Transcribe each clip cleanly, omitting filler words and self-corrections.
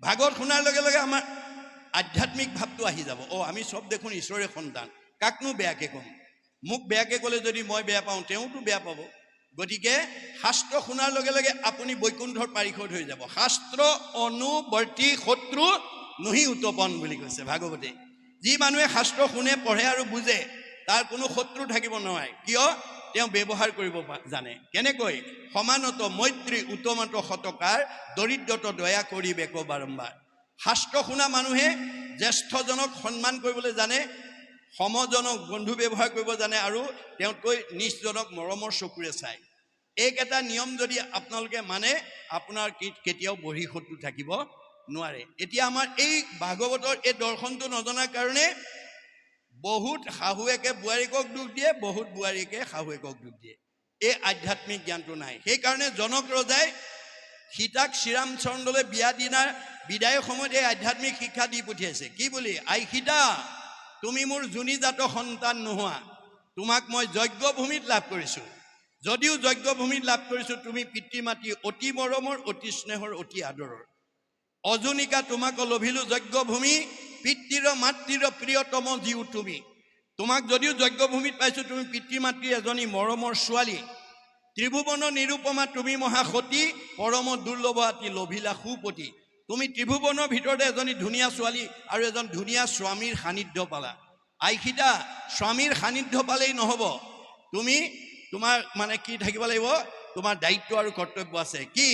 ভাগৱত শুনাৰ লগে লগে আমাৰ আধ্যাত্মিক ভাৱটো আহি যাব। আমি চব দেখোন ঈশ্বৰে সন্তান, কাকনো বেয়াকে ক'ম? মোক বেয়াকে ক'লে যদি মই বেয়া পাওঁ, তেওঁতো বেয়া পাব। গতিকে শাস্ত্ৰ শুনাৰ লগে লগে আপুনি বৈকুণ্ঠৰ পাৰিষদ হৈ যাব। শাস্ত্ৰ অনুবৰ্তী শত্ৰু নহি উত্তপন বুলি কৈছে ভাগৱতে। যি মানুহে শাস্ত্ৰ শুনে, পঢ়ে আৰু বুজে, তাৰ কোনো শত্ৰু থাকিব নোৱাৰে। কিয়? তেওঁ ব্যৱহাৰ কৰিব জানে। কেনেকৈ? সমানত মৈত্ৰী উত্তমাত শতকাৰ, দৰিদ্ৰত দয়া কৰিবেক বাৰম্বাৰ। শাস্ত্ৰ শুনা মানুহে জ্যেষ্ঠজনক সন্মান কৰিবলৈ জানে, সমজনক বন্ধু ব্যৱহাৰ কৰিব জানে, আৰু তেওঁতকৈ নিজজনক মৰমৰ চকুৰে চায়। এইকেইটা নিয়ম যদি আপোনালোকে মানে, আপোনাৰ কেতিয়াও বহি শত্ৰু থাকিব নোৱাৰে। এতিয়া আমাৰ এই ভাগৱতৰ এই দৰ্শনটো নজনাৰ কাৰণে বহুত শাহুৱেকে বোৱাৰীকক দুখ দিয়ে, বহুত বোৱাৰীকে শাহুৱেকক দুখ দিয়ে। এই আধ্যাত্মিক জ্ঞানটো নাই। সেইকাৰণে জনক ৰজাই সীতাক শ্ৰীৰামচন্দ্ৰলৈ বিয়া দিনাৰ বিদায়ৰ সময়ত এই আধ্যাত্মিক শিক্ষা দি পঠিয়াইছে। কি বুলি? আই সীতা, তুমি মোৰ যোনিজাত সন্তান নোহোৱা, তোমাক মই যজ্ঞভূমিত লাভ কৰিছোঁ। যদিও যজ্ঞভূমিত লাভ কৰিছোঁ, তুমি পিতৃ মাতৃ অতি মৰমৰ, অতি স্নেহৰ, অতি আদৰৰ। অজুনিকা তোমাক লভিলো যজ্ঞভূমি, পিতৃৰ মাতৃৰ প্ৰিয়তম জীও তুমি। তোমাক যদিও যজ্ঞভূমিত পাইছোঁ, তুমি পিতৃ মাতৃ এজনী মৰমৰ ছোৱালী। ত্ৰিভুৱন নিৰূপমা তুমি মহাসতী, পৰম দুৰ্লভ আতি লভিলা সুপতি। তুমি ত্ৰিভুৱনৰ ভিতৰতে এজনী ধুনীয়া ছোৱালী আৰু এজন ধুনীয়া স্বামীৰ সান্নিধ্য পালা। আই সীতা, স্বামীৰ সান্নিধ্য পালেই নহ'ব, তুমি তোমাৰ মানে কি থাকিব লাগিব? তোমাৰ দায়িত্ব আৰু কৰ্তব্য আছে। কি?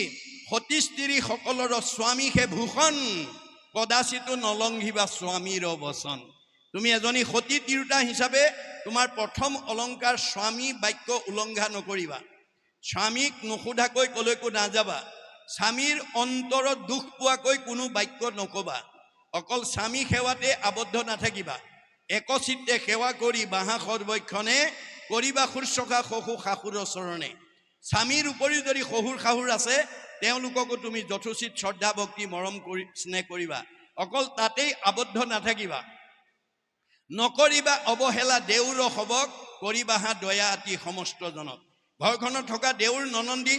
সতী স্ত্ৰী সকলৰ স্বামী হে ভূষণ, কদাচিতো নলংঘিবা স্বামীৰ বচন। তুমি এজনী সতী তিৰোতা হিচাপে তোমাৰ প্ৰথম অলংকাৰ স্বামী বাক্য উলংঘা নকৰিবা। স্বামীক নুসুধাকৈ কলৈকো নাযাবা। স্বামীৰ অন্তৰত দুখ পোৱাকৈ কোনো বাক্য নকবা। অকল স্বামী সেৱাতে আবদ্ধ নাথাকিবা। একচিত্তে সেৱা কৰি বাহা সৰ্বক্ষণে, কৰিবা শুশ্ৰূষা শহু শাহুৰৰ চৰণে। স্বামীৰ উপৰিও যদি শহুৰ শাহুৰ আছে, তেওঁলোককো তুমি যথোচিত শ্ৰদ্ধা ভক্তি মৰম কৰি স্নেহ কৰিবা। অকল তাতেই আবদ্ধ নাথাকিবা। নকৰিবা অৱহেলা দেউৰ সবক, কৰিবা হা দয়া আতি সমস্তজনক। ঘৰখনত থকা দেউৰ ননন্দী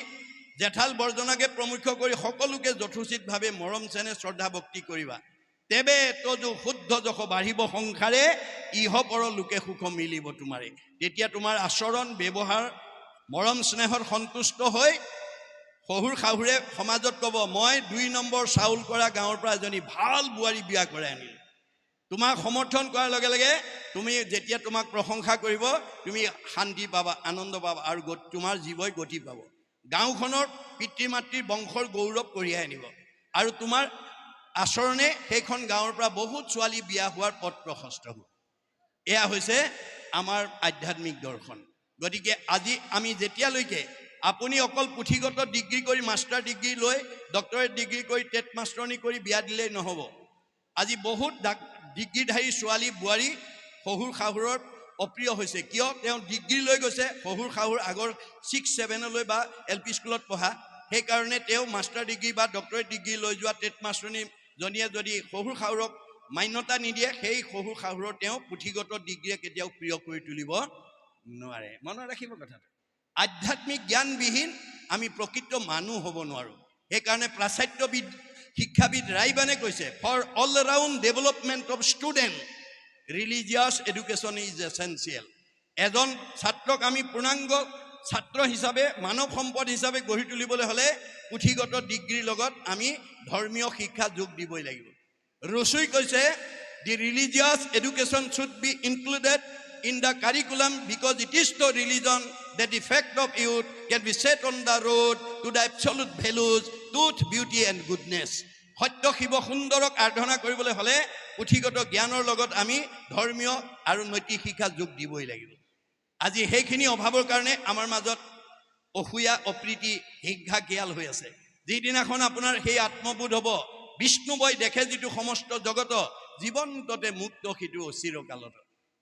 জেঠাল বৰ্জনাকে প্ৰমুখ্য কৰি সকলোকে যথোচিতভাৱে মৰম চেনেহ শ্ৰদ্ধা ভক্তি কৰিবা। তেবে তজু শুদ্ধ যশ বাঢ়িব সংসাৰে, ইহ পৰ লোকে সুখ মিলিব তোমাৰে। তেতিয়া তোমাৰ আচৰণ ব্যৱহাৰ মৰম স্নেহত সন্তুষ্ট হৈ শহুৰ শাহুৰে সমাজত ক'ব, মই 2 নম্বৰ চাউল কৰা গাঁৱৰ পৰা এজনী ভাল বোৱাৰী বিয়া কৰাই আনিলোঁ। তোমাক সমৰ্থন কৰাৰ লগে লগে তুমি যেতিয়া তোমাক প্ৰশংসা কৰিব, তুমি শান্তি পাবা, আনন্দ পাবা, আৰু তোমাৰ জীৱই গতি পাব। গাঁওখনৰ পিতৃ মাতৃৰ বংশৰ গৌৰৱ কঢ়িয়াই আনিব, আৰু তোমাৰ আচৰণে সেইখন গাঁৱৰ পৰা বহুত ছোৱালী বিয়া হোৱাৰ পথ প্ৰশস্ত হ'ব। এয়া হৈছে আমাৰ আধ্যাত্মিক দৰ্শন। গতিকে আজি আমি যেতিয়ালৈকে আপুনি অকল পুথিগত ডিগ্ৰী কৰি, মাষ্টাৰ ডিগ্ৰী লৈ, ডক্টৰেট ডিগ্ৰী কৰি, টেট মাষ্টৰণী কৰি বিয়া দিলেই নহ'ব। আজি বহুত ডিগ্ৰীধাৰী ছোৱালী বোৱাৰী শহুৰ শাহুৰৰ অপ্ৰিয় হৈছে। কিয়? তেওঁ ডিগ্ৰী লৈ গৈছে, শহুৰ শাহুৰ আগৰ 6-7 বা LP স্কুলত পঢ়া, সেইকাৰণে তেওঁ মাষ্টাৰ ডিগ্ৰী বা ডক্টৰেট ডিগ্ৰী লৈ যোৱা টেট মাষ্টৰণীজনীয়ে যদি শহুৰ শাহুৰক মান্যতা নিদিয়ে, সেই শহুৰ শাহুৰৰ তেওঁ পুথিগত ডিগ্ৰীয়ে কেতিয়াও প্ৰিয় কৰি তুলিব নোৱাৰে। মনত ৰাখিব কথাটো। আধ্যাত্মিক জ্ঞানবিহীন আমি প্ৰকৃত মানুহ হ'ব নোৱাৰোঁ। সেইকাৰণে প্ৰাচাত্যবিদ শিক্ষাবিদ ৰাইবানে কৈছে, for all round development of student religious education is essential. এজন ছাত্ৰক আমি পূৰ্ণাংগ ছাত্ৰ হিচাপে, মানৱ সম্পদ হিচাপে গঢ়ি তুলিবলৈ হ'লে পুথিগত ডিগ্ৰীৰ লগত আমি ধৰ্মীয় শিক্ষা যোগ দিবই লাগিব। ৰচুই কৈছে, the religious education should be included in the curriculum because it is the religion that the fact of youth can be set on the road to the absolute values, truth, beauty and goodness. সত্য শিৱ সুন্দৰক আৰাধনা কৰিবলৈ হ'লে পুথিগত জ্ঞানৰ লগত আমি ধৰ্মীয় আৰু নৈতিক শিক্ষা যোগ দিবই লাগিব। আজি সেইখিনি অভাৱৰ কাৰণে আমাৰ মাজত অসূয়া, অপ্ৰীতি, হিংসা জ্ঞাল হৈ আছে। যিদিনাখন আপোনাৰ সেই আত্মবোধ হ'ব, বিষ্ণুবৈ দেখে যিটো সমস্ত জগত, জীৱন্ততে মুক্ত সিটো চিৰকালত।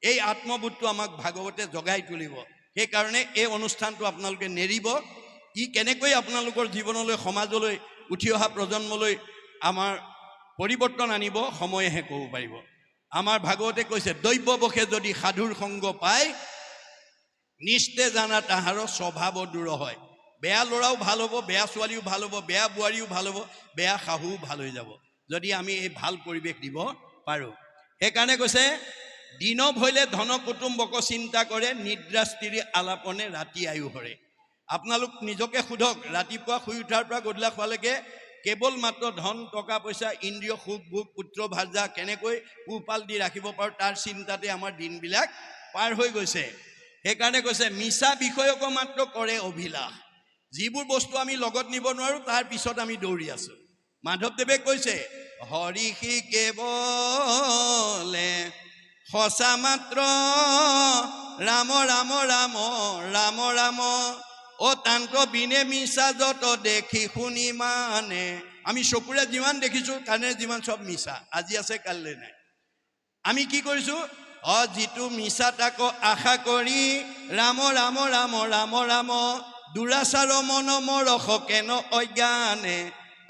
এই আত্মবোধটো আমাক ভাগৱতে জগাই তুলিব। সেইকাৰণে এই অনুষ্ঠানটো আপোনালোকে নেৰিব। ই কেনেকৈ আপোনালোকৰ জীৱনলৈ, সমাজলৈ, উঠি অহা প্ৰজন্মলৈ আমাৰ পৰিৱৰ্তন আনিব, সময়েহে ক'ব পাৰিব। আমাৰ ভাগৱতে কৈছে, দৈব্যবশে যদি সাধুৰ সংগ পায়, নিশ্চয় জানা তাহাৰ স্বভাৱ দূৰ হয়। বেয়া ল'ৰাও ভাল হ'ব, বেয়া ছোৱালীও ভাল হ'ব, বেয়া বোৱাৰীও ভাল হ'ব, বেয়া শাহুও ভাল হৈ যাব। যদি আমি এই ভাল পৰিৱেশ দিব পাৰোঁ। সেইকাৰণে কৈছে দিন ভৈলে ধন কুটুম্বক চিন্তা কৰে, নিদ্ৰা স্ত্ৰী আলাপনে ৰাতি আয়ু হৰে। আপোনালোক নিজকে সোধক, ৰাতিপুৱা শুই উঠাৰ পৰা গধূলা খোৱালৈকে কেৱল মাত্ৰ ধন টকা পইচা ইন্দ্ৰিয় সুখ ভোগ পুত্ৰ ভাৰ্যা কেনেকৈ পোহপাল দি ৰাখিব পাৰোঁ তাৰ চিন্তাতে আমাৰ দিনবিলাক পাৰ হৈ গৈছে। সেইকাৰণে কৈছে মিছা বিষয়কো মাত্ৰ কৰে অভিলাষ। যিবোৰ বস্তু আমি লগত নিব নোৱাৰোঁ তাৰ পিছত আমি দৌৰি আছোঁ। মাধৱদেৱে কৈছে হৰিষি কেৱলে সঁচা মাত্ৰ ৰাম ৰাম ৰাম ৰাম ৰাম অ তান্ত বিনে মিছা যত দেখি শুনি মানে। আমি চকুৰে যিমান দেখিছোঁ কাণেৰে যিমান চব মিছা, আজি আছে কাইলৈ নাই। আমি কি কৰিছোঁ যিটো মিছা তাক আশা কৰি ৰাম ৰাম ৰাম ৰাম ৰাম দুৰাচাৰ মন মৰস কেন অজ্ঞানে।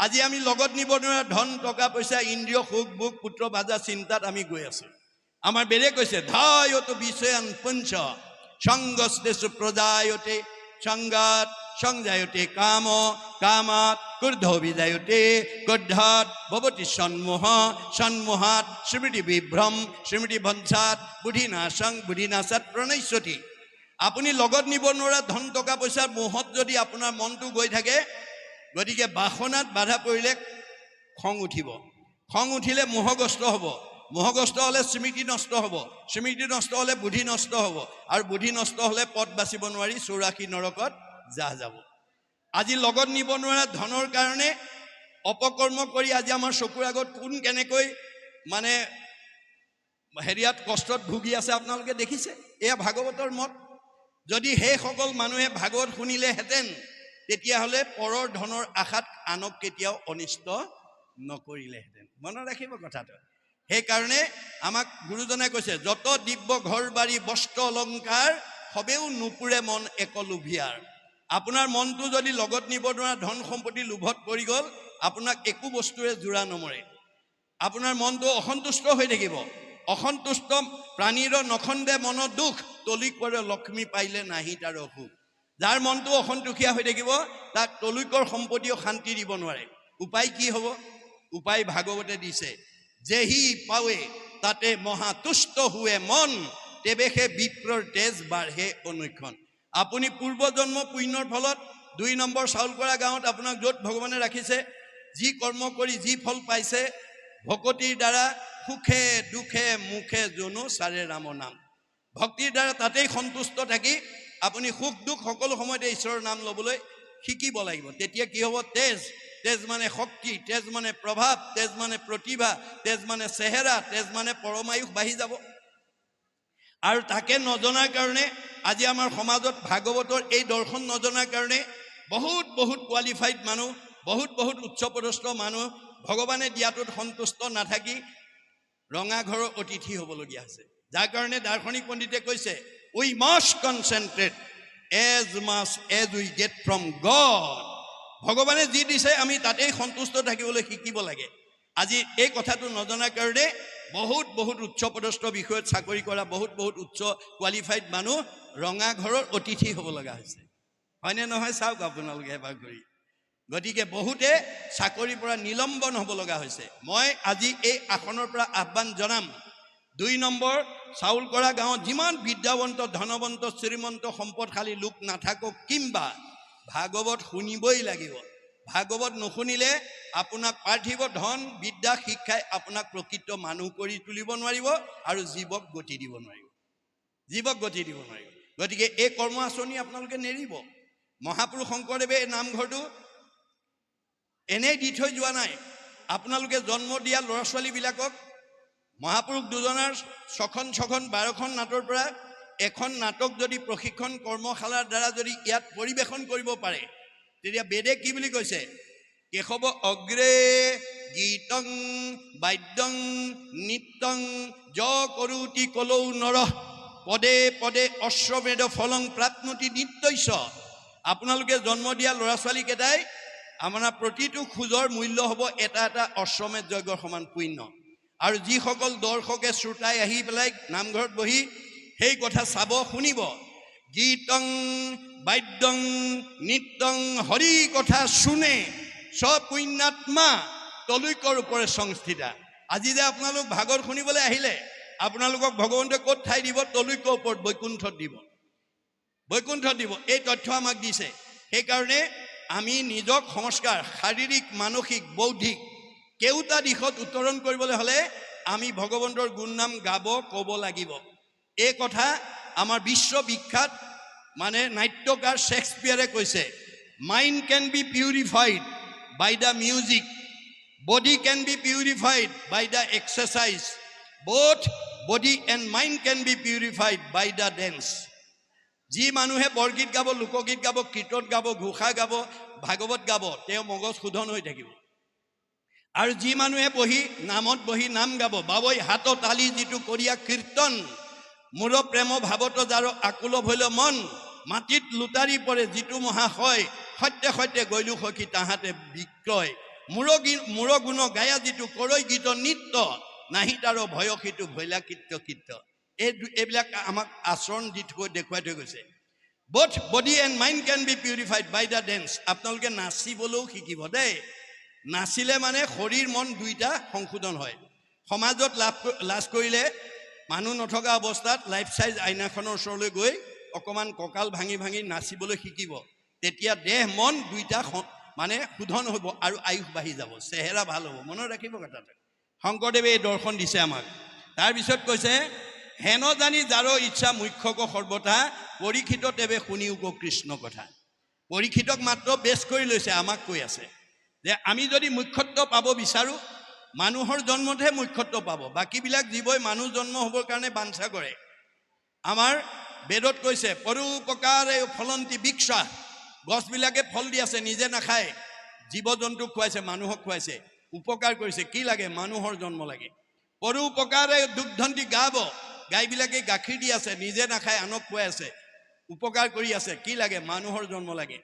আজি আমি লগত নিব নোৱাৰা ধন টকা পইচা ইন্দ্ৰিয় সুখ ভোগ পুত্ৰ ভাজা চিন্তাত আমি গৈ আছোঁ। আমাৰ বেদে কৈছে ধায়তো বিষয়ান পঞ্চ সংগস্তেষু প্ৰজায়তে সংগাত সংজায়তে কাম কামাত ক্ৰোধ বিজায়তে ক্ৰোধাৎ ভবতি সন্মোহ সন্মোহাৎ স্মৃতি বিভ্ৰম স্মৃতি ভঞ্চাৎ বুদ্ধিনাশং বুদ্ধিনাশাৎ প্ৰণশ্যতি। আপুনি লগত নিব নোৱাৰা ধন টকা পইচাৰ মোহত যদি আপোনাৰ মনটো গৈ থাকে, গতিকে বাসনাত বাধা পৰিলে খং উঠিব। খং উঠিলে মোহগ্ৰস্ত হ'ব। মোহগ্ৰস্ত হ'লে স্মৃতি নষ্ট হ'ব। স্মৃতি নষ্ট হ'লে বুদ্ধি নষ্ট হ'ব। আৰু বুদ্ধি নষ্ট হ'লে পথ বাচিব নোৱাৰি 84 নৰকত যাহ যাব। আজি লগত নিব নোৱাৰা ধনৰ কাৰণে অপকৰ্ম কৰি আজি আমাৰ চকুৰ আগত কোন কেনেকৈ মানে হেৰিয়াত কষ্টত ভুগি আছে আপোনালোকে দেখিছে। এয়া ভাগৱতৰ মত। যদি সেইসকল মানুহে ভাগৱত শুনিলেহেঁতেন তেতিয়াহ'লে পৰৰ ধনৰ আশাত আনক কেতিয়াও অনিষ্ট নকৰিলেহেঁতেন। মনত ৰাখিব কথাটো। সেইকাৰণে আমাক গুৰুজনে কৈছে যত দিব্য ঘৰ বাৰী বস্ত্ৰ অলংকাৰ সবেও নুপুৰে মন এক লোভিয়াৰ। আপোনাৰ মনটো যদি লগত নিব নোৱাৰা ধন সম্পত্তি লোভত পৰি গ'ল, আপোনাক একো বস্তুৰে জোৰা নমৰে। আপোনাৰ মনটো অসন্তুষ্ট হৈ থাকিব। অসন্তুষ্ট প্ৰাণীৰ নখন্দে মন দুখ, তলি কৰে লক্ষ্মী পাইলে নাহি তাৰ অসুখ। যাৰ মনটো অসন্তুষীয়া হৈ থাকিব তাক তলুকৰ সম্পত্তিও শান্তি দিব নোৱাৰে। উপায় কি হ'ব? উপায় ভাগৱতে দিছে যেহি পাৱে তাতে মহাতুষ্ট হুৱে মন, তেৱেহে বিপ্ৰৰ তেজ বাঢ়ে অনুক্ষণ। আপুনি পূৰ্বজন্ম পুণ্যৰ ফলত 2 নম্বৰ চাউলকৰা গাঁৱত আপোনাক য'ত ভগৱানে ৰাখিছে, যি কৰ্ম কৰি যি ফল পাইছে, ভকতিৰ দ্বাৰা সুখে দুখে মুখে জনো চাৰে ৰাম নাম। ভক্তিৰ দ্বাৰা তাতেই সন্তুষ্ট থাকি আপুনি সুখ দুখ সকলো সময়তে ঈশ্বৰৰ নাম ল'বলৈ শিকিব লাগিব। তেতিয়া কি হ'ব? তেজ। তেজ মানে শক্তি, তেজ মানে প্ৰভাৱ, তেজ মানে প্ৰতিভা, তেজ মানে চেহেৰা, তেজ মানে পৰমায়ুস বাঢ়ি যাব। আৰু তাকে নজনাৰ কাৰণে আজি আমাৰ সমাজত ভাগৱতৰ এই দৰ্শন নজনাৰ কাৰণে বহুত বহুত কোৱালিফাইড মানুহ, বহুত উচ্চপদস্থ মানুহ ভগৱানে দিয়াটোত সন্তুষ্ট নাথাকি ৰঙা ঘৰৰ অতিথি হ'বলগীয়া হৈছে। যাৰ কাৰণে দাৰ্শনিক পণ্ডিতে কৈছে we must concentrate as much as we get from God. ভগৱানে যি দিছে আমি তাতেই সন্তুষ্ট থাকিবলৈ শিকিব লাগে। আজি এই কথাটো নজনাৰ কাৰণে বহুত উচ্চপদস্থ বিষয়ত চাকৰি কৰা বহুত উচ্চ কোৱালিফাইড মানুহ ৰঙা ঘৰৰ অতিথি হ'ব লগা হৈছে। হয়নে নহয় চাওক আপোনালোকে এবাৰ কৰি। গতিকে বহুতে চাকৰিৰ পৰা নিলম্বন হ'ব লগা হৈছে। মই আজি এই আসনৰ পৰা আহ্বান জনাম 2 নম্বৰ চাউলকৰা গাঁৱত যিমান বিদ্যাৱন্ত ধনৱন্ত শ্ৰীমন্ত সম্পদশালী লোক নাথাকক কিম্বা ভাগৱত শুনিবই লাগিব। ভাগৱত নুশুনিলে আপোনাক পাৰ্থিৱ ধন বিদ্যা শিক্ষাই আপোনাক প্ৰকৃত মানুহ কৰি তুলিব নোৱাৰিব আৰু জীৱক গতি দিব নোৱাৰিব। জীৱক গতি দিব নোৱাৰিব। গতিকে এই কৰ্ম আঁচনি আপোনালোকে নেৰিব। মহাপুৰুষ শংকৰদেৱে এই নামঘৰটো এনেই দি থৈ যোৱা নাই। আপোনালোকে জন্ম দিয়া ল'ৰা ছোৱালীবিলাকক মহাপুৰুষ দুজনাৰ 6খন 12খন নাটৰ পৰা এখন নাটক যদি প্ৰশিক্ষণ কৰ্মশালাৰ দ্বাৰা যদি ইয়াত পৰিৱেশন কৰিব পাৰে, তেতিয়া বেদে কি বুলি কৈছে? কেশৱ অগ্ৰে গীতং বাদ্যং নৃত্যং য কৰোতি কলৌ নৰহ পদে পদে অশ্বমেধ ফলং প্ৰাপ্নোতি নিত্যস্য। আপোনালোকে জন্ম দিয়া ল'ৰা ছোৱালীকেইটাই আপোনাৰ প্ৰতিটো খোজৰ মূল্য হ'ব এটা অশ্বমেধ যজ্ঞৰ সমান পুণ্য। আৰু যিসকল দৰ্শকে শ্ৰোতাই আহি পেলাই নামঘৰত বহি সেই কথা চাব শুনিব, গীতং বাদ্যং নৃত্যং হৰি কথা শুনে স্বপুণ্যাত্মা তলৈকৰ ওপৰে সংস্থিতা। আজি যে আপোনালোক ভাগৰ শুনিবলৈ আহিলে, আপোনালোকক ভগৱন্তে ক'ত ঠাই দিব? তলৈকৰ ওপৰত, বৈকুণ্ঠত দিব, বৈকুণ্ঠত দিব। এই তথ্য আমাক দিছে। সেইকাৰণে আমি নিজক সংস্কাৰ, শাৰীৰিক, মানসিক, বৌদ্ধিক কেওটা দিশত উত্তৰণ কৰিবলৈ হ'লে আমি ভগৱন্তৰ গুণ নাম গাব, ক'ব লাগিব। এই কথা আমাৰ বিশ্ববিখ্যাত মানে নাট্যকাৰ শ্বেক্সপিয়াৰে কৈছে, mind can be purified by the music, body can be purified by the exercise, both body and mind can be purified by the dance. যি মানুহে বৰগীত গাব, লোকগীত গাব, কীৰ্তন গাব, ঘোষা গাব, ভাগৱত গাব, তেওঁ মগজ শোধন হৈ থাকিব। আৰু যি মানুহে নামত বহি নাম গাব, বাবৈ হাত তালি যিটো কৰিয়া কীৰ্তন, মোৰ প্ৰেম ভাৱত যাৰ আকুল ভৈল মন, মাটিত লুটাৰি পৰে যিটো মহাশয়, সত্যে সত্যে গৈলো সখী তাহাঁতে বিক্ৰয়, মোৰ গুণ গায়া যিটো কৰৈ গীত নৃত্য, নাহি তাৰ ভয় সিটো ভৈলা কীৰ্ত কীৰ্ত। এইবিলাক আমাক আচৰণ দি দেখুৱাই থৈ গৈছে। Both body and mind can be purified by the dance. আপোনালোকে নাচিবলৈও শিকিব দেই। নাচিলে মানে শৰীৰ মন দুইটা সংশোধন হয়। সমাজত লাজ কৰিলে মানুহ নথকা অৱস্থাত লাইফ চাইজ আইনাখনৰ ওচৰলৈ গৈ অকণমান কঁকাল ভাঙি ভাঙি নাচিবলৈ শিকিব। তেতিয়া দেহ মন দুইটা মানে শোধন হ'ব আৰু আয়ুস বাঢ়ি যাব, চেহেৰা ভাল হ'ব। মনত ৰাখিব কথাটো। শংকৰদেৱে এই দৰ্শন দিছে আমাক। তাৰপিছত কৈছে, হেন জানি যাৰ ইচ্ছা মুখ্যক সৰ্বথা, পৰীক্ষিত তেৱে শুনিওক কৃষ্ণ কথা। পৰীক্ষিতক মাত্ৰ বেছ কৰি লৈছে, আমাক কৈ আছে যে আমি যদি মুখ্যত্ব পাব বিচাৰোঁ, মানুহৰ জন্মতহে মুখ্যত্ব পাব। বাকীবিলাক জীৱই মানুহ জন্ম হ'বৰ কাৰণে বাঞ্ছা কৰে। আমাৰ বেদত কৈছে, পৰোপকাৰে ফলন্তি বৃক্ষা, গছবিলাকে ফল দি আছে, নিজে নাখায়, জীৱ জন্তুক খুৱাইছে, মানুহক খুৱাইছে, উপকাৰ কৰিছে। কি লাগে? মানুহৰ জন্ম লাগে। পৰোপকাৰে দুগ্ধন্তি গাব, গাইবিলাকে গাখীৰ দি আছে, নিজে নাখায়, আনক খুৱাই আছে, উপকাৰ কৰি আছে। কি লাগে? মানুহৰ জন্ম লাগে।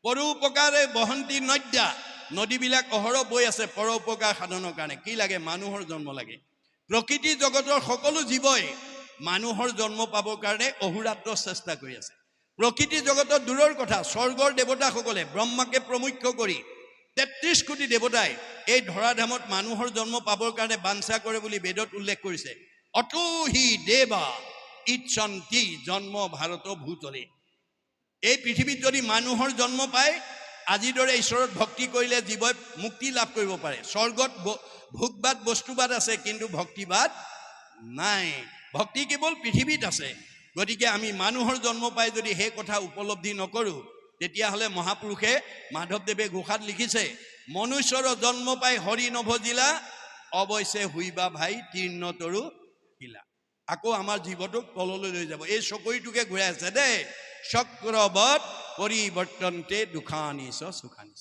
পৰোপকাৰে বহন্তি নদ্যা, নদীবিলাক অহৰহ বৈ আছে পৰোপকাৰ সাধনৰ কাৰণে। কি লাগে? মানুহৰ জন্ম লাগে। প্ৰকৃতি জগতৰ সকলো জীৱই মানুহৰ জন্ম পাবৰ কাৰণে অহোৰাত্ৰ চেষ্টা কৰি আছে। প্ৰকৃতি জগতৰ দূৰৰ কথা, স্বৰ্গৰ দেৱতাসকলে ব্ৰহ্মাকে প্ৰমুখ্য কৰি ৩৩ কোটি দেৱতাই এই ধৰাধামত মানুহৰ জন্ম পাবৰ কাৰণে বাঞ্ছা কৰে বুলি বেদত উল্লেখ কৰিছে। অতোহি দেৱা ইচ্ছন্তি জন্ম ভাৰত ভূতলে। এই পৃথিৱীত যদি মানুহৰ জন্ম পায়, আজিৰ দৰে ঈশ্বৰত ভক্তি কৰিলে জীৱই মুক্তি লাভ কৰিব পাৰে। স্বৰ্গত ভোগবাদ বস্তুবাদ আছে, কিন্তু ভক্তিবাদ নাই। ভক্তি কেৱল পৃথিৱীত আছে। গতিকে আমি মানুহৰ জন্ম পাই যদি সেই কথা উপলব্ধি নকৰোঁ, তেতিয়াহ'লে মহাপুৰুষে মাধৱদেৱে ঘোষাত লিখিছে, মনুষ্যৰ জন্ম পাই হৰি নভজিলা, অৱশ্যে হুইবা ভাই তীৰ্ণ তৰু শিলা। আকৌ আমাৰ জীৱটোক তললৈ লৈ যাব। এই চকৰিটোকে ঘূৰাই আছে দেই। চক্ৰবত পৰিৱৰ্তনতে দুখানিছ সুখানিছ।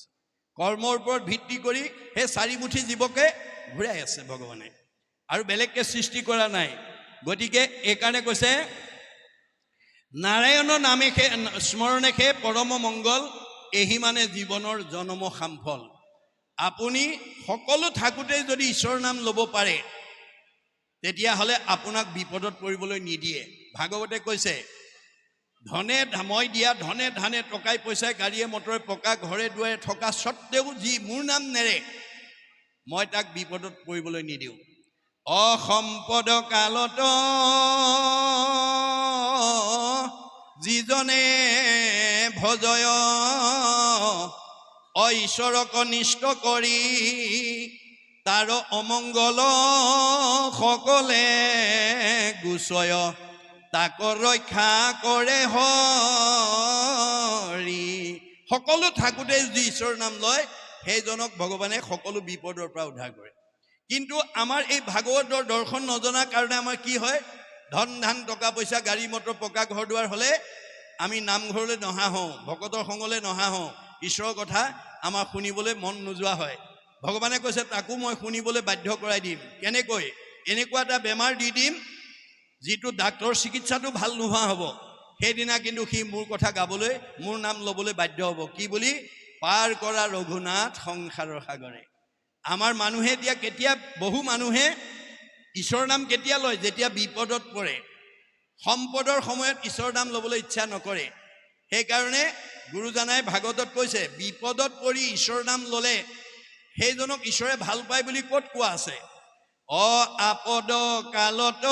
কৰ্মৰ ওপৰত ভিত্তি কৰি সেই চাৰিমুঠি জীৱকে ঘূৰাই আছে ভগৱানে, আৰু বেলেগকে সৃষ্টি কৰা নাই। গতিকে এইকাৰণে কৈছে, নাৰায়ণ নামেশে স্মৰণেশে পৰম মংগল, এহি মানে জীৱনৰ জনম সামফল। আপুনি সকলো থাকোঁতেই যদি ঈশ্বৰৰ নাম ল'ব পাৰে, তেতিয়াহ'লে আপোনাক বিপদত পৰিবলৈ নিদিয়ে। ভাগৱতে কৈছে, ধনে মই দিয়া ধনে ধানে টকাই পইচাই গাড়ীয়ে মটৰে পকা ঘৰে দুৱাৰে থকা স্বত্তেও যি মোৰ নাম নেৰে, মই তাক বিপদত পৰিবলৈ নিদিওঁ। অসম্পদ কালত যিজনে ভজয়, ঐশ্বৰক নিষ্ঠ কৰি তাৰ অমংগল সকলে গুচয়, তাক ৰক্ষা কৰে হৰি। সকলো থাকোঁতে যি ঈশ্বৰৰ নাম লয়, সেইজনক ভগৱানে সকলো বিপদৰ পৰা উদ্ধাৰ কৰে। কিন্তু আমাৰ এই ভাগৱতৰ দৰ্শন নজনাৰ কাৰণে আমাৰ কি হয়? ধন ধান টকা পইচা গাড়ী মটৰ পকা ঘৰ দুৱাৰ হ'লে আমি নামঘৰলৈ নহা হওঁ, ভকতৰ সংগলৈ নহা হওঁ, ঈশ্বৰৰ কথা আমাৰ শুনিবলৈ মন নোযোৱা হয়। ভগৱানে কৈছে, তাকো মই শুনিবলৈ বাধ্য কৰাই দিম। কেনেকৈ? এনেকুৱা এটা বেমাৰ দি দিম, যিটো ডাক্তৰৰ চিকিৎসাটো ভাল নোহোৱা হ'ব। সেইদিনা কিন্তু সি মোৰ কথা গাবলৈ, মোৰ নাম ল'বলৈ বাধ্য হ'ব। কি বুলি? পাৰ কৰা ৰঘুনাথ সংসাৰৰ সাগৰে। আমাৰ মানুহে এতিয়া কেতিয়া, বহু মানুহে ঈশ্বৰৰ নাম কেতিয়া লয়? যেতিয়া বিপদত পৰে। সম্পদৰ সময়ত ঈশ্বৰৰ নাম ল'বলৈ ইচ্ছা নকৰে। সেইকাৰণে গুৰুজনাই ভাগৱতত কৈছে, বিপদত পৰি ঈশ্বৰৰ নাম ল'লে সেইজনক ঈশ্বৰে ভাল পায় বুলি ক'ত কোৱা আছে? আপদ কালত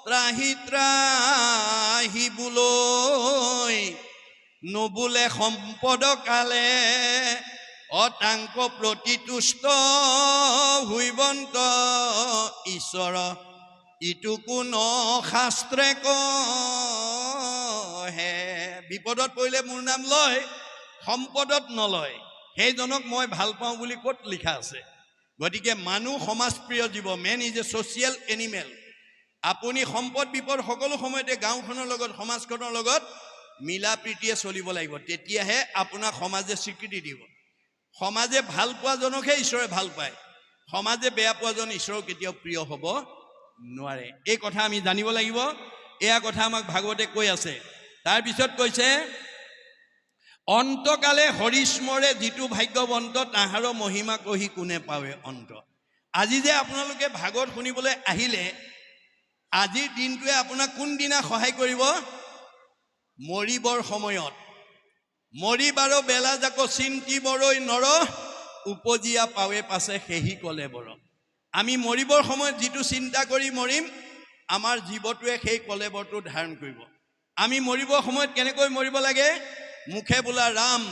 ত্ৰাহি ত্ৰাহিবলৈ নোবোলে সম্পদ কালে অতাংক প্ৰতিতুষ্ট হৈবন্ত ঈশ্বৰ ইটো কোন শাস্ত্ৰে কহে। বিপদত পৰিলে মোৰ নাম লয়, সম্পদত নলয়, সেইজনক মই ভাল পাওঁ বুলি ক'ত লিখা আছে? গতিকে মানুহ সমাজপ্ৰিয় জীৱ, man is a social animal. আপুনি সম্পদ বিপদ সকলো সময়তে গাঁওখনৰ লগত সমাজখনৰ লগত মিলা প্ৰীতিয়ে চলিব লাগিব, তেতিয়াহে আপোনাক সমাজে স্বীকৃতি দিব। সমাজে ভাল পোৱাজনকহে ঈশ্বৰে ভাল পায়, সমাজে বেয়া পোৱাজন ঈশ্বৰৰ কেতিয়াও প্ৰিয় হ'ব নোৱাৰে। এই কথা আমি জানিব লাগিব। এয়া কথা আমাক ভাগৱতে কৈ আছে। তাৰপিছত কৈছে অন্তকালে হৰিস্মৰে যিটো ভাগ্যৱন্ত তাহাৰ মহিমা কহি কোনে পাৱে অন্ত। আজি যে আপোনালোকে ভাগৱত শুনিবলৈ আহিলে, আজিৰ দিনটোৱে আপোনাক কোনদিনা সহায় কৰিব? মৰিবৰ সময়ত। মৰিবাৰ বেলা যাক চিন্তি বৰৈ নৰ উপজিয়া পাৱে পাছে সেহি কলে বৰ। আমি মৰিবৰ সময়ত যিটো চিন্তা কৰি মৰিম, আমাৰ জীৱটোৱে সেই কলেবৰটো ধাৰণ কৰিব। আমি মৰিবৰ সময়ত কেনেকৈ মৰিব লাগে? মুখে বোলা ৰাম,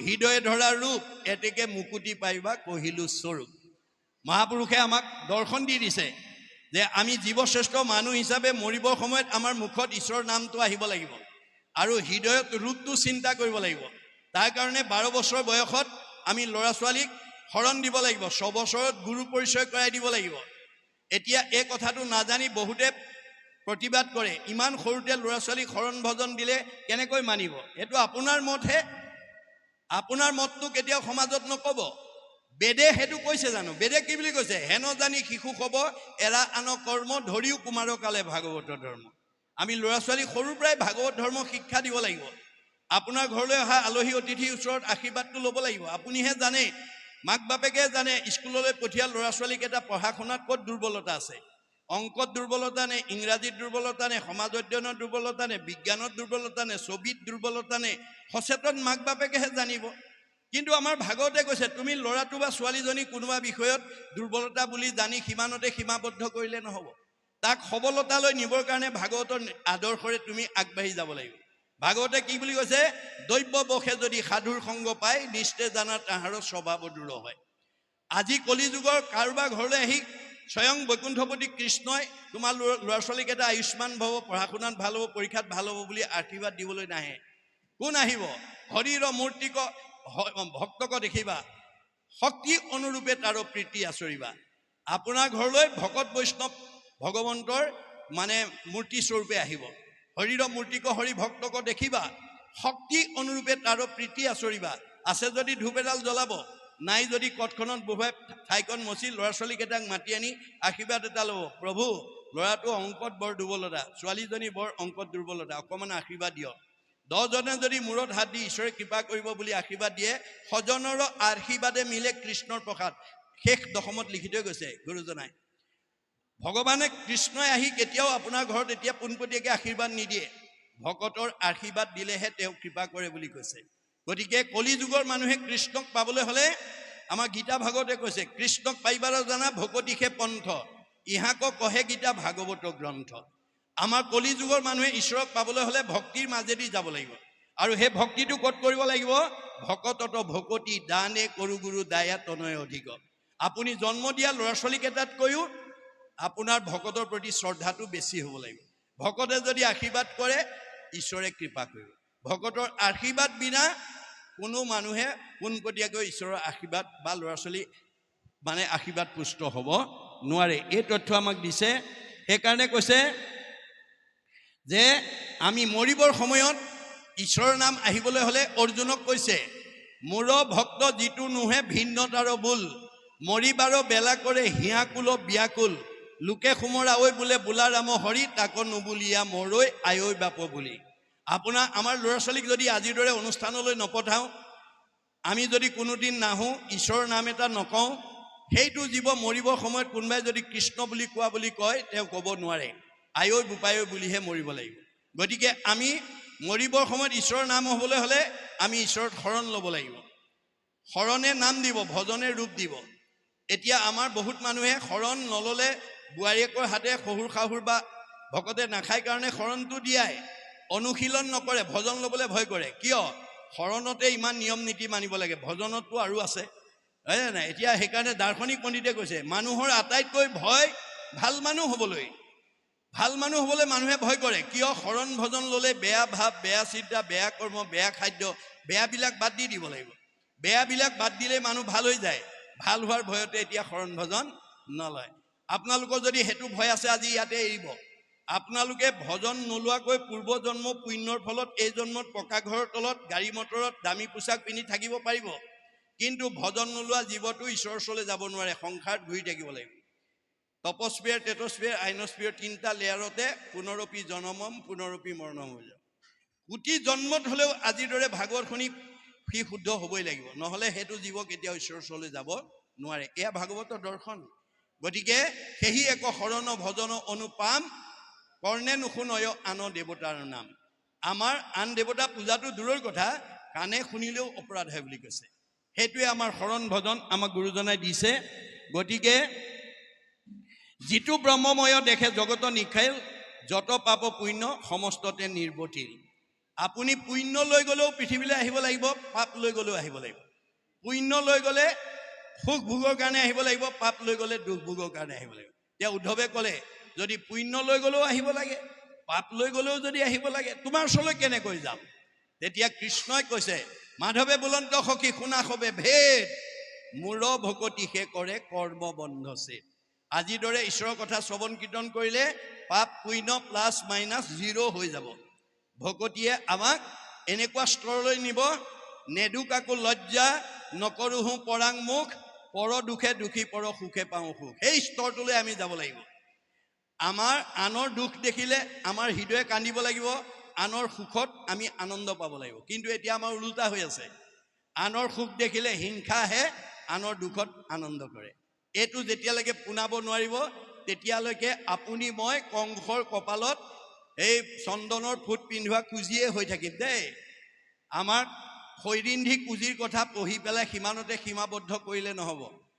হৃদয়ে ধৰা ৰূপ, এতেকে মুকুতি পাইবা কহিলো স্বৰূপ। মহাপুৰুষে আমাক দৰ্শন দি দিছে যে আমি জীৱশ্ৰেষ্ঠ মানুহ হিচাপে মৰিবৰ সময়ত আমাৰ মুখত ঈশ্বৰৰ নামটো আহিব লাগিব আৰু হৃদয়ত ৰূপটো চিন্তা কৰিব লাগিব। তাৰ কাৰণে 12 বছৰ বয়সত আমি ল'ৰা ছোৱালীক শৰণ দিব লাগিব, 6 বছৰত গুৰু পৰিচয় কৰাই দিব লাগিব। এতিয়া এই কথাটো নাজানি বহুতে প্ৰতিবাদ কৰে, ইমান সৰুতে ল'ৰা ছোৱালীক শৰণ ভজন দিলে কেনেকৈ মানিব? এইটো আপোনাৰ মতহে, আপোনাৰ মতটো কেতিয়াও সমাজত নক'ব। বেদে সেইটো কৈছে জানো? বেদে কি বুলি কৈছে? হেন জানি শিশু কব এৰা আন কৰ্ম ধৰিও কুমাৰ কালে ভাগৱত ধৰ্ম। আমি ল'ৰা ছোৱালীক সৰুৰ পৰাই ভাগৱত ধৰ্ম শিক্ষা দিব লাগিব। আপোনাৰ ঘৰলৈ অহা আলহী অতিথিৰ ওচৰত আশীৰ্বাদটো ল'ব লাগিব। আপুনিহে জানে, মাক বাপেকে জানে স্কুললৈ পঠিওৱা ল'ৰা ছোৱালীকেইটা পঢ়া শুনাত ক'ত দুৰ্বলতা আছে। অংকত দুৰ্বলতা নে, ইংৰাজীত দুৰ্বলতা নে, সমাজ অধ্যয়নত দুৰ্বলতা নে, বিজ্ঞানত দুৰ্বলতা নে, ছবিত দুৰ্বলতা নে, সচেতন মাক বাপেকেহে জানিব। কিন্তু আমাৰ ভাগৱতে কৈছে তুমি ল'ৰাটো বা ছোৱালীজনী কোনোবা বিষয়ত দুৰ্বলতা বুলি জানি সিমানতে সীমাবদ্ধ কৰিলে নহ'ব। তাক সবলতালৈ নিবৰ কাৰণে ভাগৱতৰ আদৰ্শৰে তুমি আগবাঢ়ি যাব লাগিব। ভাগৱতে কি বুলি কৈছে? দৈব্যবশে যদি সাধুৰ সংগ পায় নিশ্চয় জানা তাহাৰ স্বভাৱ দূৰ হয়। আজি কলিযুগৰ কাৰোবাৰ ঘৰলৈ আহি স্বয়ং বৈকুণ্ঠপতি কৃষ্ণই তোমাৰ ল'ৰা ছোৱালীকেইটা আয়ুষ্মান ভৱ, পঢ়া শুনাত ভাল হ'ব, পৰীক্ষাত ভাল হ'ব বুলি আশীৰ্বাদ দিবলৈ নাহে। কোন আহিব? হৰিৰ মূৰ্তিক ভক্তক দেখিবা, শক্তি অনুৰূপে তাৰ প্ৰীতি আচৰিবা। আপোনাৰ ঘৰলৈ ভকত বৈষ্ণৱ ভগৱন্তৰ মানে মূৰ্তি স্বৰূপে আহিব। হৰিৰ মূৰ্তিক হৰি ভক্তক দেখিবা, শক্তি অনুৰূপে তাৰ প্ৰীতি আচৰিবা। আছে যদি ধূপ এডাল জ্বলাব, নাই যদি কঠখনত বহুৱাই ঠাইকণ মচি ল'ৰা ছোৱালীকেইটাক মাতি আনি আশীৰ্বাদ এটা ল'ব। প্ৰভু, ল'ৰাটো অংকত বৰ দুৰ্বলতা, ছোৱালীজনী বৰ অংকত দুৰ্বলতা, অকণমান আশীৰ্বাদ দিয়ক। 10 জনে যদি মূৰত হাত দি ঈশ্বৰে কৃপা কৰিব বুলি আশীৰ্বাদ দিয়ে, সজনৰ আশীৰ্বাদে মিলে কৃষ্ণৰ প্ৰসাদ। শেষ দশমত লিখি থৈ গৈছে গুৰুজনাই। ভগৱানে কৃষ্ণই আহি কেতিয়াও আপোনাৰ ঘৰত এতিয়া পোনপটীয়াকৈ আশীৰ্বাদ নিদিয়ে, ভকতৰ আশীৰ্বাদ দিলেহে তেওঁ কৃপা কৰে বুলি কৈছে। গতিকে কলি যুগৰ মানুহে কৃষ্ণক পাবলৈ হ'লে আমাৰ গীতা ভাগৱতে কৈছে কৃষ্ণক পাইবাৰ জানা ভকতিষে পন্থ, ইহাক কহে গীতা ভাগৱত গ্ৰন্থ। আমাৰ কলি যুগৰ মানুহে ঈশ্বৰক পাবলৈ হ'লে ভক্তিৰ মাজেদি যাব লাগিব। আৰু সেই ভক্তিটো ক'ত কৰিব লাগিব? ভকতত ভকতি দানে কৰু গুৰু দায়া তনয় অধিক। আপুনি জন্ম দিয়া ল'ৰা ছোৱালীকেইটাতকৈও আপোনাৰ ভকতৰ প্ৰতি শ্ৰদ্ধাটো বেছি হ'ব লাগিব। ভকতে যদি আশীৰ্বাদ কৰে ঈশ্বৰে কৃপা কৰিব। ভকতৰ আশীৰ্বাদ বিনা কোনো মানুহে পোনপটীয়াকৈ ঈশ্বৰৰ আশীৰ্বাদ বা ল'ৰা ছোৱালী মানে আশীৰ্বাদ পুষ্ট হ'ব নোৱাৰে। এই তথ্য আমাক দিছে। সেইকাৰণে কৈছে যে আমি মৰিবৰ সময়ত ঈশ্বৰৰ নাম আহিবলৈ হ'লে অৰ্জুনক কৈছে মোৰ ভক্ত যিটো নোহে ভিন্নতাৰ বোল, মৰিবাৰ বেলা কৰে হিয়াকুল ব্যাকুল, লোকে সোমৰা ঐ বোলে বোলা ৰাম হৰি, তাক নুবুলিয়া মৰৈ আয়ৈ বাপ বুলি। আমাৰ ল'ৰা ছোৱালীক যদি আজিৰ দৰে অনুষ্ঠানলৈ নপঠাওঁ, আমি যদি কোনোদিন নাহোঁ, ঈশ্বৰৰ নাম এটা নকওঁ, সেইটো জীৱ মৰিবৰ সময়ত কোনোবাই যদি কৃষ্ণ বুলি কোৱা বুলি কয়, তেওঁ ক'ব নোৱাৰে, আয়ৈ বোপায়ৈ বুলিহে মৰিব লাগিব। গতিকে আমি মৰিবৰ সময়ত ঈশ্বৰৰ নাম হ'বলৈ হ'লে আমি ঈশ্বৰৰ শৰণ ল'ব লাগিব। শৰণে নাম দিব, ভজনে ৰূপ দিব। এতিয়া আমাৰ বহুত মানুহে শৰণ নল'লে বোৱাৰীয়েকৰ হাতে শহুৰ শাহুৰ বা ভকতে নাখায় কাৰণে শৰণটো দিয়াই, অনুশীলন নকৰে, ভজন ল'বলৈ ভয় কৰে। কিয়? শৰণতে ইমান নিয়ম নীতি মানিব লাগে, ভজনততো আৰু আছে, হয় নাই? এতিয়া সেইকাৰণে দাৰ্শনিক পণ্ডিতে কৈছে মানুহৰ আটাইতকৈ ভয় ভাল মানুহ হ'বলৈ। ভাল মানুহ হ'বলৈ মানুহে ভয় কৰে। কিয়? শৰণ ভজন ল'লে বেয়া ভাৱ, বেয়া চিন্তা, বেয়া কৰ্ম, বেয়া খাদ্য, বেয়াবিলাক বাদ দি দিব লাগিব। বেয়াবিলাক বাদ দিলে মানুহ ভাল হৈ যায়। ভাল হোৱাৰ ভয়তে এতিয়া শৰণ ভজন নলয়। আপোনালোকৰ যদি সেইটো ভয় আছে আজি ইয়াতে এৰিব। আপোনালোকে ভজন নোলোৱাকৈ পূৰ্বজন্ম পুণ্যৰ ফলত এই জন্মত পকা ঘৰৰ তলত গাড়ী মটৰত দামী পোছাক পিন্ধি থাকিব পাৰিব, কিন্তু ভজন নোলোৱা জীৱটো ঈশ্বৰৰ ওচৰলৈ যাব নোৱাৰে, সংসাৰত ঘূৰি থাকিব লাগিব। তপস্ফিয়াৰ, টেটস্ফিয়াৰ, আইনস্ফিয়াৰ তিনিটা লেয়াৰতে পুনৰপি জনমম পুনৰপি মৰণম হৈ যাব। কোটি জন্মত হ'লেও আজিৰ দৰে ভাগৱত শুনি সি শুদ্ধ হ'বই লাগিব, নহ'লে সেইটো জীৱ কেতিয়াও ঈশ্বৰৰ ওচৰলৈ যাব নোৱাৰে। এয়া ভাগৱতৰ দৰ্শন। গতিকে সেহি এক শৰণ ভজন অনুপাম কৰ্ণে নুশুনয় আন দেৱতাৰ নাম। আমাৰ আন দেৱতা পূজাটো দূৰৰ কথা, কাণে শুনিলেও অপৰাধ হয় বুলি কৈছে। সেইটোৱে আমাৰ শৰণ ভজন আমাক গুৰুজনাই দিছে। গতিকে যিটো ব্ৰহ্মময় দেখে জগত নিখিল, যত পাপ পুণ্য সমস্ততে নিৰ্বতিল। আপুনি পুণ্য লৈ গ'লেও পৃথিৱীলৈ আহিব লাগিব, পাপ লৈ গ'লেও আহিব লাগিব। পুণ্য লৈ গ'লে সুখ ভোগৰ কাৰণে আহিব লাগিব, পাপ লৈ গ'লে দুখ ভোগৰ কাৰণে আহিব লাগিব। এতিয়া উদ্ধৱে ক'লে যদি পুণ্য লৈ গ'লেও আহিব লাগে, পাপ লৈ গ'লেও যদি আহিব লাগে, তোমাৰ ওচৰলৈ কেনেকৈ যাম? তেতিয়া কৃষ্ণই কৈছে, মাধৱে বুলন্ত সখী শুনা সবে ভেদ, মূৰ ভকতি সে কৰে কৰ্ম বন্ধ ছেদ। আজিৰ দৰে ঈশ্বৰৰ কথা শ্ৰৱণ কীৰ্তন কৰিলে পাপ পুণ্য প্লাছ মাইনাছ 0 হৈ যাব। ভকতিয়ে আমাক এনেকুৱা স্তৰলৈ নিব, নেদু কাকো লজ্জা, নকৰোহো পৰাং মুখ, পৰ দুখে দুখী পৰ সুখে পাওঁ সুখ। সেই স্তৰটোলৈ আমি যাব লাগিব। আমাৰ আনৰ দুখ দেখিলে আমাৰ হৃদয়ে কান্দিব লাগিব, আনৰ সুখত আমি আনন্দ পাব লাগিব। কিন্তু এতিয়া আমাৰ ওলোটা হৈ আছে, আনৰ সুখ দেখিলে হিংসা আহে, আনৰ দুখত আনন্দ কৰে। এইটো যেতিয়ালৈকে পোনাব নোৱাৰিব তেতিয়ালৈকে আপুনি মই কংসৰ কপালত এই চন্দনৰ ফুট পিন্ধোৱা কুজিয়ে হৈ থাকিম দেই। আমাৰ শৈৰিন্ধি কুজিৰ কথা পঢ়ি পেলাই সিমানতে সীমাবদ্ধ কৰিলে নহ'ব।